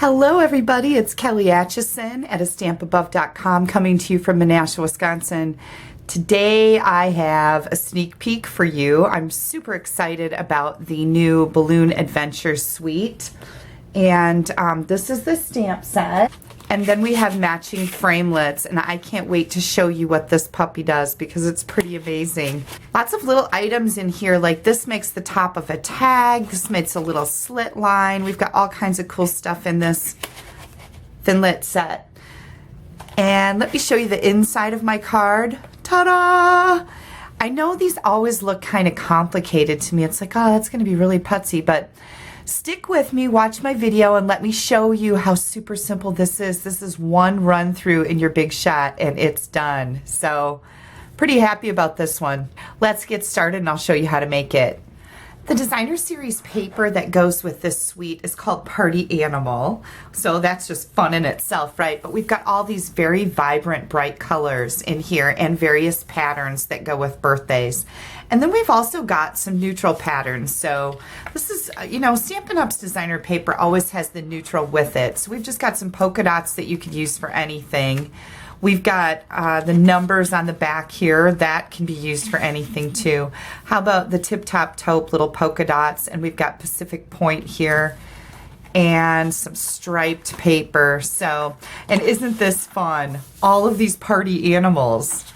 Hello everybody, it's Kelly Acheson at astampabove.com coming to you from Menasha, Wisconsin. Today I have a sneak peek for you. I'm super excited about the new Balloon Adventure Suite. And this is the stamp set. And then we have matching framelits, and I can't wait to show you what this puppy does because it's pretty amazing. Lots of little items in here, like this makes the top of a tag, this makes a little slit line. We've got all kinds of cool stuff in this Thinlit set. And let me show you the inside of my card. Ta-da! I know these always look kind of complicated to me. It's like, oh, that's going to be really putsy, but stick with me, watch my video, and let me show you how super simple this is. This is one run through in your big shot and it's done. So pretty happy about this one. Let's get started and I'll show you how to make it. The designer series paper that goes with this suite is called Party Animal. So that's just fun in itself, right? But we've got all these very vibrant, bright colors in here and various patterns that go with birthdays. And then we've also got some neutral patterns. So this is, you know, Stampin' Up's designer paper always has the neutral with it. So we've just got some polka dots that you could use for anything. We've got the numbers on the back here. That can be used for anything too. How about the tip-top taupe little polka dots? And we've got Pacific Point here and some striped paper. So, and isn't this fun? All of these party animals.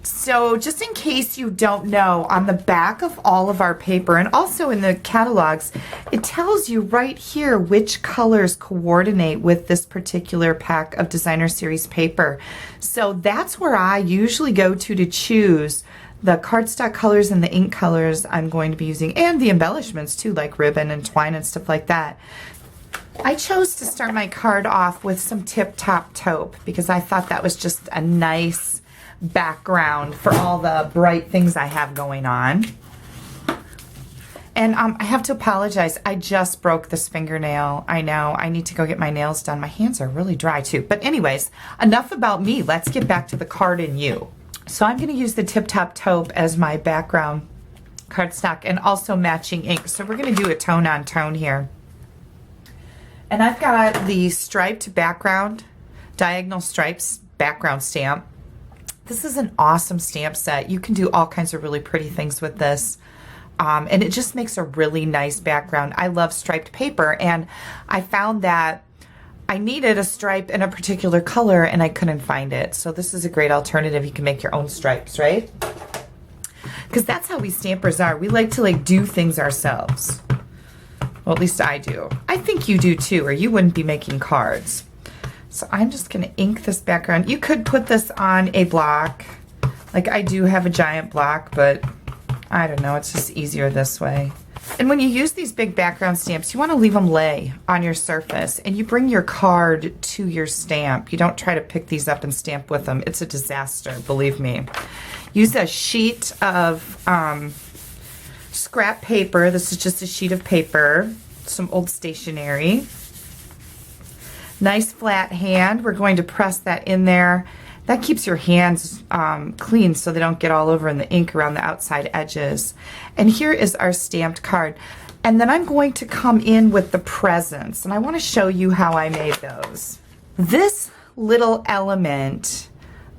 So just in case you don't know, on the back of all of our paper and also in the catalogs, it tells you right here which colors coordinate with this particular pack of designer series paper. So that's where I usually go to choose the cardstock colors and the ink colors I'm going to be using, and the embellishments too, like ribbon and twine and stuff like that. I chose to start my card off with some tip-top taupe because I thought that was just a nice background for all the bright things I have going on. And I have to apologize, I just broke this fingernail. I know, I need to go get my nails done. My hands are really dry too. But anyways, enough about me. Let's get back to the card and you. So I'm going to use the tip-top taupe as my background cardstock and also matching ink. So we're going to do a tone on tone here. And I've got the striped background, diagonal stripes background stamp. This is an awesome stamp set. You can do all kinds of really pretty things with this. And it just makes a really nice background. I love striped paper, and I found that I needed a stripe in a particular color and I couldn't find it. So this is a great alternative. You can make your own stripes, right? Because that's how we stampers are. We like to do things ourselves. Well, at least I do. I think you do too, or you wouldn't be making cards. So I'm just going to ink this background. You could put this on a block. Like I do have a giant block, but I don't know, it's just easier this way. And when you use these big background stamps, you want to leave them lay on your surface, and you bring your card to your stamp. You don't try to pick these up and stamp with them. It's a disaster, believe me. Use a sheet of scrap paper. This is just a sheet of paper, some old stationery. Nice flat hand. We're going to press that in there. That keeps your hands clean so they don't get all over in the ink around the outside edges. And here is our stamped card. And then I'm going to come in with the presents, and I want to show you how I made those. This little element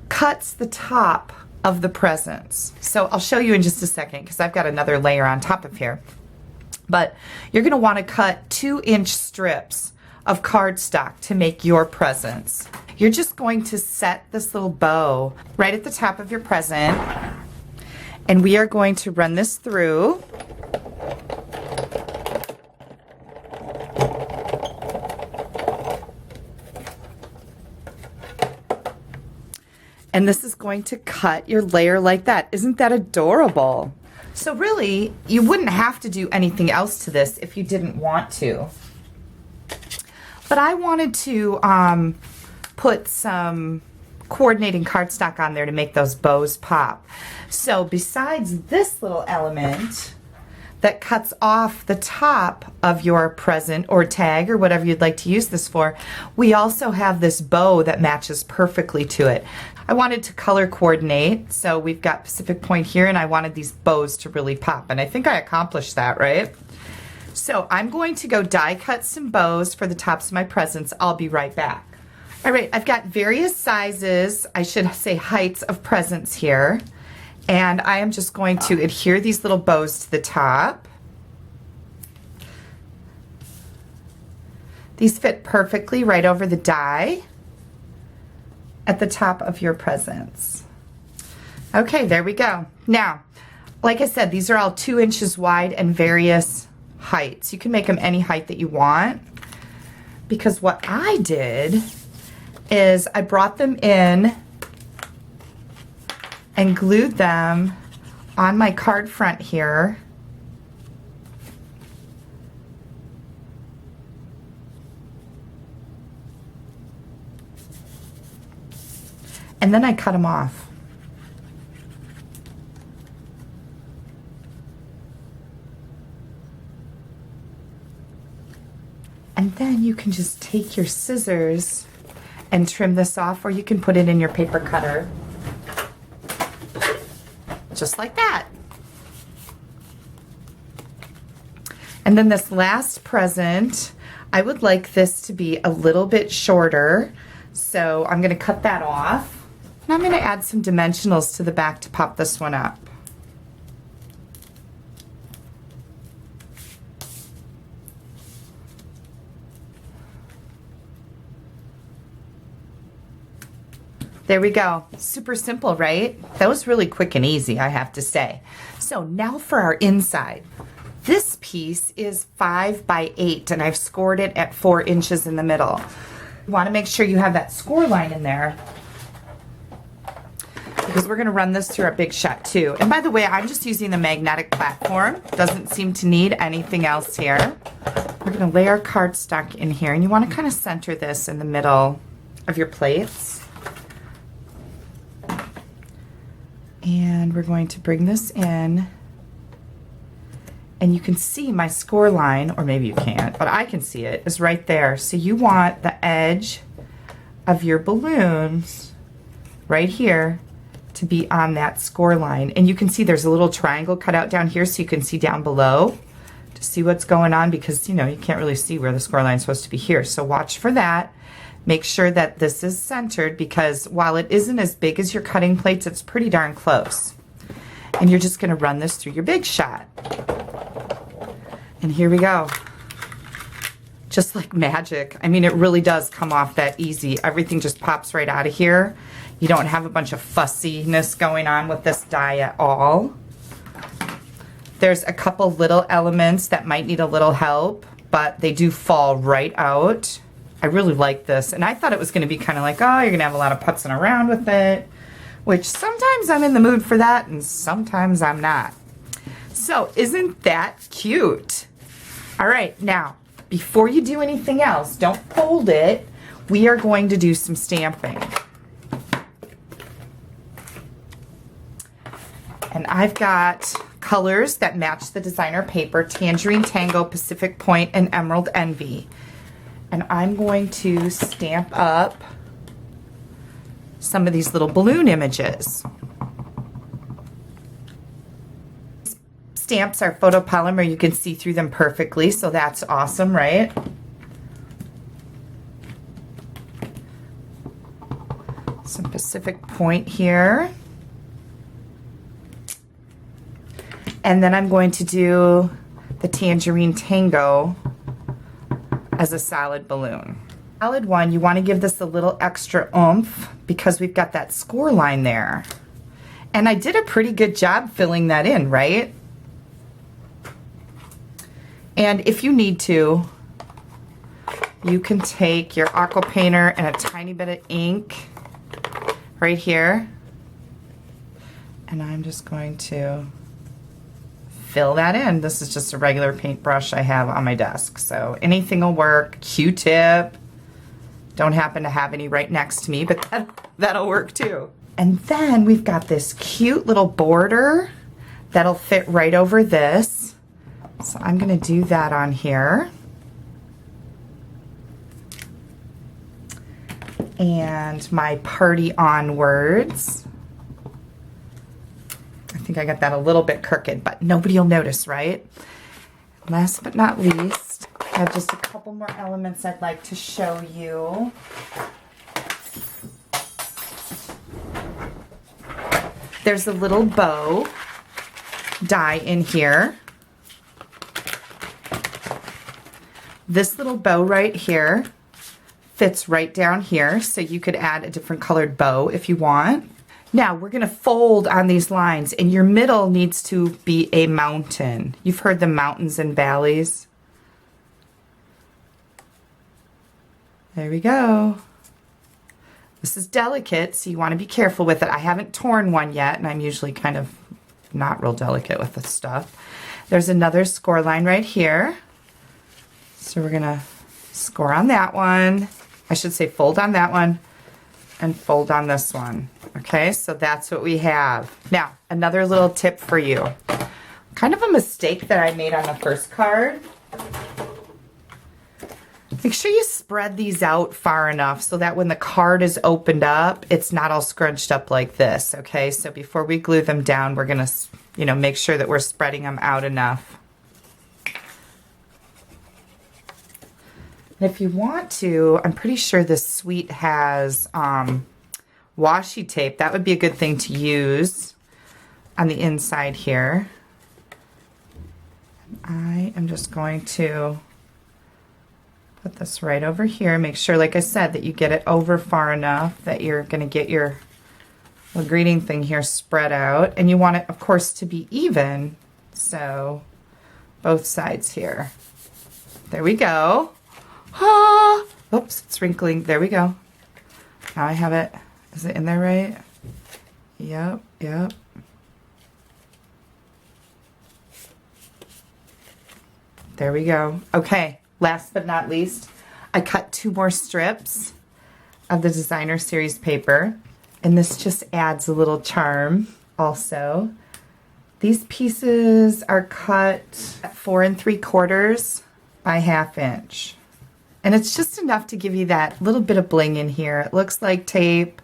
cuts the top of the presents. So I'll show you in just a second because I've got another layer on top of here. But you're going to want to cut 2-inch strips of cardstock to make your presents. You're just going to set this little bow right at the top of your present, and we are going to run this through. And this is going to cut your layer like that. Isn't that adorable? So really, you wouldn't have to do anything else to this if you didn't want to. But I wanted to put some coordinating cardstock on there to make those bows pop. So besides this little element that cuts off the top of your present or tag or whatever you'd like to use this for, we also have this bow that matches perfectly to it. I wanted to color coordinate, so we've got Pacific Point here, and I wanted these bows to really pop, and I think I accomplished that, right? So I'm going to go die cut some bows for the tops of my presents. I'll be right back. All right, I've got various sizes, I should say heights of presents here. And I am just going to adhere these little bows to the top. These fit perfectly right over the die at the top of your presents. Okay, there we go. Now, like I said, these are all 2 inches wide and various heights. You can make them any height that you want, because what I did is I brought them in and glued them on my card front here. And then I cut them off. And then you can just take your scissors and trim this off, or you can put it in your paper cutter. Just like that. And then this last present, I would like this to be a little bit shorter. So I'm going to cut that off. And I'm going to add some dimensionals to the back to pop this one up. There we go. Super simple, right? That was really quick and easy, I have to say. So now for our inside. This piece is 5 by 8, and I've scored it at 4 inches in the middle. You want to make sure you have that score line in there, because we're going to run this through our big shot too. And by the way, I'm just using the magnetic platform. Doesn't seem to need anything else here. We're going to lay our cardstock in here, and you want to kind of center this in the middle of your plates. And we're going to bring this in, and you can see my score line, or maybe you can't, but I can see it, is right there. So you want the edge of your balloons right here to be on that score line. And you can see there's a little triangle cut out down here, so you can see down below to see what's going on, because you know you can't really see where the score line is supposed to be here. So watch for that. Make sure that this is centered, because while it isn't as big as your cutting plates, it's pretty darn close. And you're just going to run this through your big shot. And here we go. Just like magic. I mean, it really does come off that easy. Everything just pops right out of here. You don't have a bunch of fussiness going on with this die at all. There's a couple little elements that might need a little help, but they do fall right out. I really like this, and I thought it was going to be kind of like, oh, you're going to have a lot of putzing around with it, which sometimes I'm in the mood for that, and sometimes I'm not. So isn't that cute? All right, now, before you do anything else, don't fold it. We are going to do some stamping. And I've got colors that match the designer paper: Tangerine Tango, Pacific Point, and Emerald Envy. And I'm going to stamp up some of these little balloon images. Stamps are photopolymer. You can see through them perfectly, so that's awesome, right? Some Pacific Point here. And then I'm going to do the Tangerine Tango as a solid balloon. Solid one, you want to give this a little extra oomph because we've got that score line there. And I did a pretty good job filling that in, right? And if you need to, you can take your aqua painter and a tiny bit of ink right here. And I'm just going to fill that in. This is just a regular paintbrush I have on my desk, so anything will work. Q-tip. Don't happen to have any right next to me, but that'll work too. And then we've got this cute little border that'll fit right over this. So I'm going to do that on here. And my Party Onwards. I think I got that a little bit crooked, but nobody will notice, right? last but not least, I have just a couple more elements I'd like to show you. There's a little bow die in here. This little bow right here fits right down here, so you could add a different colored bow if you want. Now we're gonna fold on these lines, and your middle needs to be a mountain. You've heard the mountains and valleys. There we go. This is delicate, so you want to be careful with it. I haven't torn one yet, and I'm usually kind of not real delicate with this stuff. There's another score line right here. So we're going to score on that one. I should say fold on that one and fold on this one. Okay, so that's what we have. Now, another little tip for you. Kind of a mistake that I made on the first card. Make sure you spread these out far enough so that when the card is opened up, it's not all scrunched up like this, okay? So before we glue them down, we're gonna, make sure that we're spreading them out enough. And if you want to, I'm pretty sure this suite has washi tape. That would be a good thing to use on the inside here. I am just going to put this right over here. Make sure, like I said, that you get it over far enough that you're going to get your little greeting thing here spread out. And you want it, of course, to be even. So both sides here. There we go. Ah! Oops, it's wrinkling. There we go. Now I have it. Is it in there right? Yep, yep. There we go. Okay. Last but not least, I cut 2 more strips of the designer series paper, and this just adds a little charm also. These pieces are cut at 4 3/4 by 1/2 inch. And it's just enough to give you that little bit of bling in here. It looks like tape.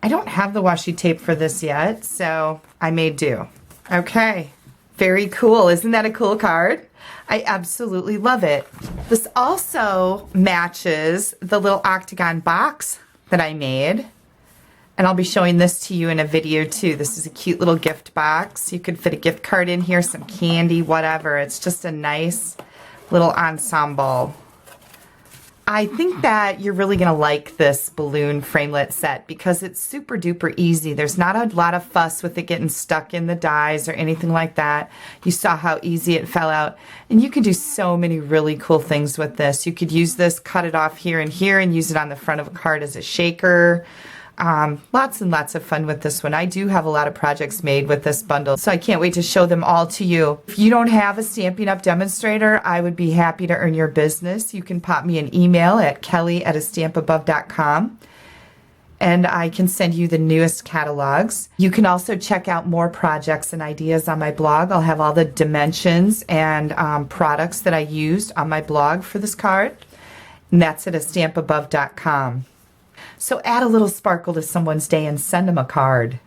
I don't have the washi tape for this yet, so I made do. Okay, very cool. Isn't that a cool card? I absolutely love it. This also matches the little octagon box that I made. And I'll be showing this to you in a video too. This is a cute little gift box. You could fit a gift card in here, some candy, whatever. It's just a nice little ensemble. I think that you're really going to like this balloon framelit set because it's super duper easy. There's not a lot of fuss with it getting stuck in the dies or anything like that. You saw how easy it fell out. And you can do so many really cool things with this. You could use this, cut it off here and use it on the front of a card as a shaker. Lots and lots of fun with this one. I do have a lot of projects made with this bundle, so I can't wait to show them all to you. If you don't have a Stampin' Up! Demonstrator, I would be happy to earn your business. You can pop me an email at kelly@astampabove.com, and I can send you the newest catalogs. You can also check out more projects and ideas on my blog. I'll have all the dimensions and products that I used on my blog for this card, and that's at astampabove.com. So add a little sparkle to someone's day and send them a card.